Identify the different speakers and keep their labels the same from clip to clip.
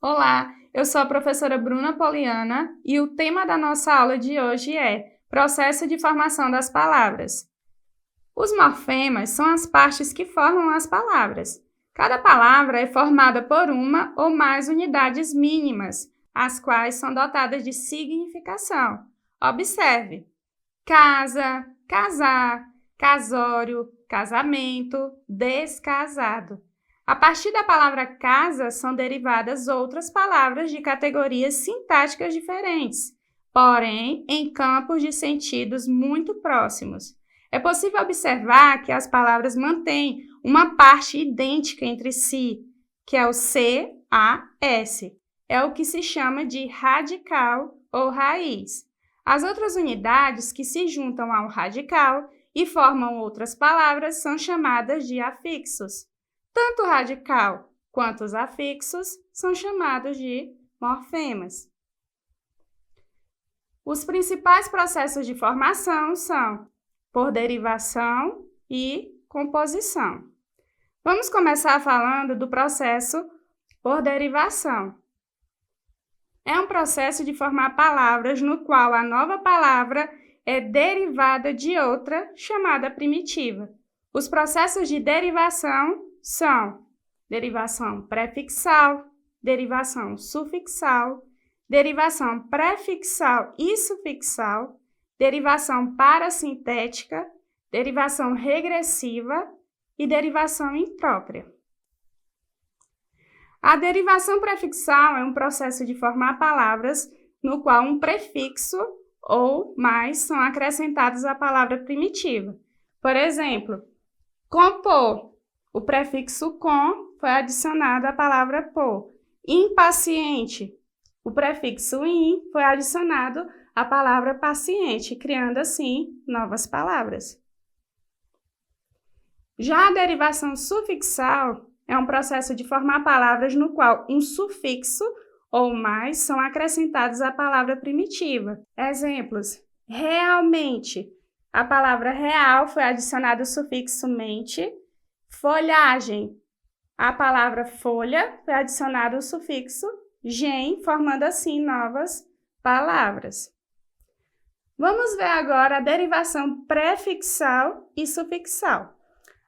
Speaker 1: Olá, eu sou a professora Bruna Poliana e o tema da nossa aula de hoje é Processo de Formação das Palavras. Os morfemas são as partes que formam as palavras. Cada palavra é formada por uma ou mais unidades mínimas, as quais são dotadas de significação. Observe: casa, casar, casório, casamento, descasado. A partir da palavra casa são derivadas outras palavras de categorias sintáticas diferentes, porém em campos de sentidos muito próximos. É possível observar que as palavras mantêm uma parte idêntica entre si, que é o C-A-S. É o que se chama de radical ou raiz. As outras unidades que se juntam ao radical e formam outras palavras são chamadas de afixos. Tanto o radical quanto os afixos são chamados de morfemas. Os principais processos de formação são por derivação e composição. Vamos começar falando do processo por derivação. É um processo de formar palavras no qual a nova palavra é derivada de outra chamada primitiva. Os processos de derivação são derivação prefixal, derivação sufixal, derivação prefixal e sufixal, derivação parasintética, derivação regressiva e derivação imprópria. A derivação prefixal é um processo de formar palavras no qual um prefixo ou mais são acrescentados à palavra primitiva. Por exemplo, compor. O prefixo com foi adicionado à palavra por. Impaciente. O prefixo in foi adicionado à palavra paciente, criando assim novas palavras. Já a derivação sufixal é um processo de formar palavras no qual um sufixo ou mais são acrescentados à palavra primitiva. Exemplos: realmente. A palavra real foi adicionado o sufixo mente. Folhagem. A palavra folha foi adicionado o sufixo gen, formando assim novas palavras. Vamos ver agora a derivação prefixal e sufixal.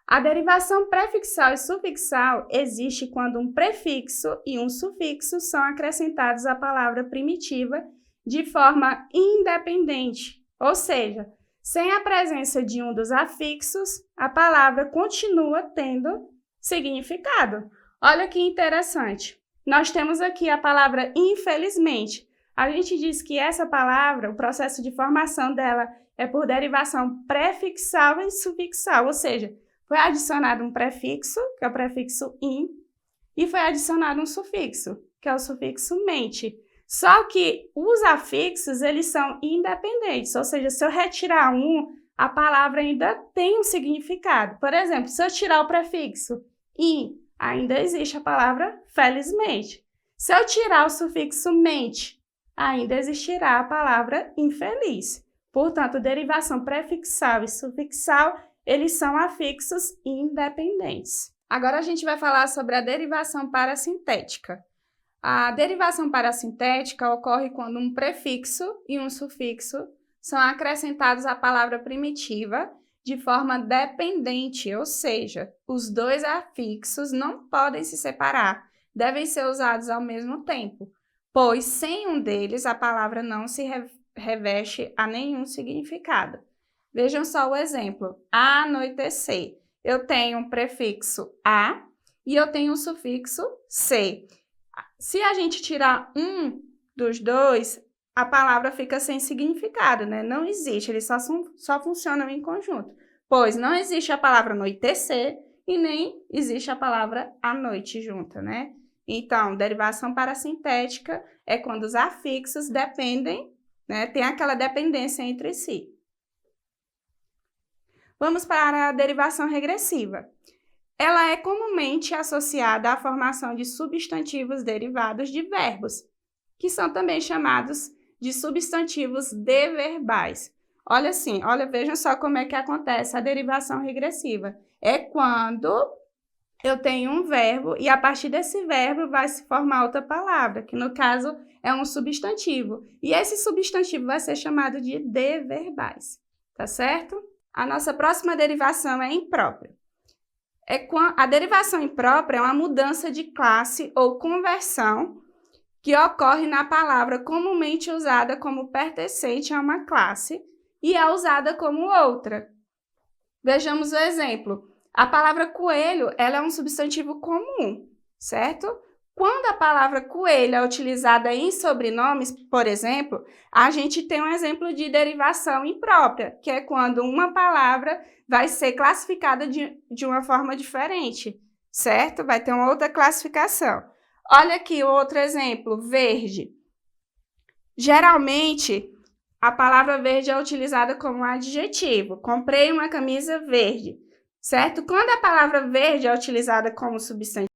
Speaker 1: A derivação prefixal e sufixal existe quando um prefixo e um sufixo são acrescentados à palavra primitiva de forma independente, ou seja, sem a presença de um dos afixos, a palavra continua tendo significado. Olha que interessante. Nós temos aqui a palavra infelizmente. A gente diz que essa palavra, o processo de formação dela é por derivação prefixal e sufixal, ou seja, foi adicionado um prefixo, que é o prefixo in, e foi adicionado um sufixo, que é o sufixo mente. Só que os afixos, eles são independentes, ou seja, se eu retirar um, a palavra ainda tem um significado. Por exemplo, se eu tirar o prefixo in, ainda existe a palavra felizmente. Se eu tirar o sufixo mente, ainda existirá a palavra infeliz. Portanto, derivação prefixal e sufixal, eles são afixos independentes. Agora a gente vai falar sobre a derivação parasintética. A derivação parasintética ocorre quando um prefixo e um sufixo são acrescentados à palavra primitiva de forma dependente, ou seja, os dois afixos não podem se separar, devem ser usados ao mesmo tempo, pois sem um deles a palavra não se reveste a nenhum significado. Vejam só o exemplo, anoitecer. Eu tenho um prefixo a e eu tenho um sufixo c. Se a gente tirar um dos dois, a palavra fica sem significado, né? Não existe, eles só funcionam em conjunto, pois não existe a palavra anoitecer e nem existe a palavra à noite junta, né? Então, derivação parasintética é quando os afixos dependem, né? Tem aquela dependência entre si. Vamos para a derivação regressiva. Ela é comumente associada à formação de substantivos derivados de verbos, que são também chamados de substantivos deverbais. Vejam só como é que acontece a derivação regressiva. É quando eu tenho um verbo e a partir desse verbo vai se formar outra palavra, que no caso é um substantivo. E esse substantivo vai ser chamado de deverbais, tá certo? A nossa próxima derivação é imprópria. A derivação imprópria é uma mudança de classe ou conversão que ocorre na palavra comumente usada como pertencente a uma classe e é usada como outra. Vejamos o exemplo. A palavra coelho, ela é um substantivo comum, certo? Quando a palavra coelho é utilizada em sobrenomes, por exemplo, a gente tem um exemplo de derivação imprópria, que é quando uma palavra vai ser classificada de uma forma diferente, certo? Vai ter uma outra classificação. Olha aqui o outro exemplo, verde. Geralmente, a palavra verde é utilizada como adjetivo. Comprei uma camisa verde, certo? Quando a palavra verde é utilizada como substantivo,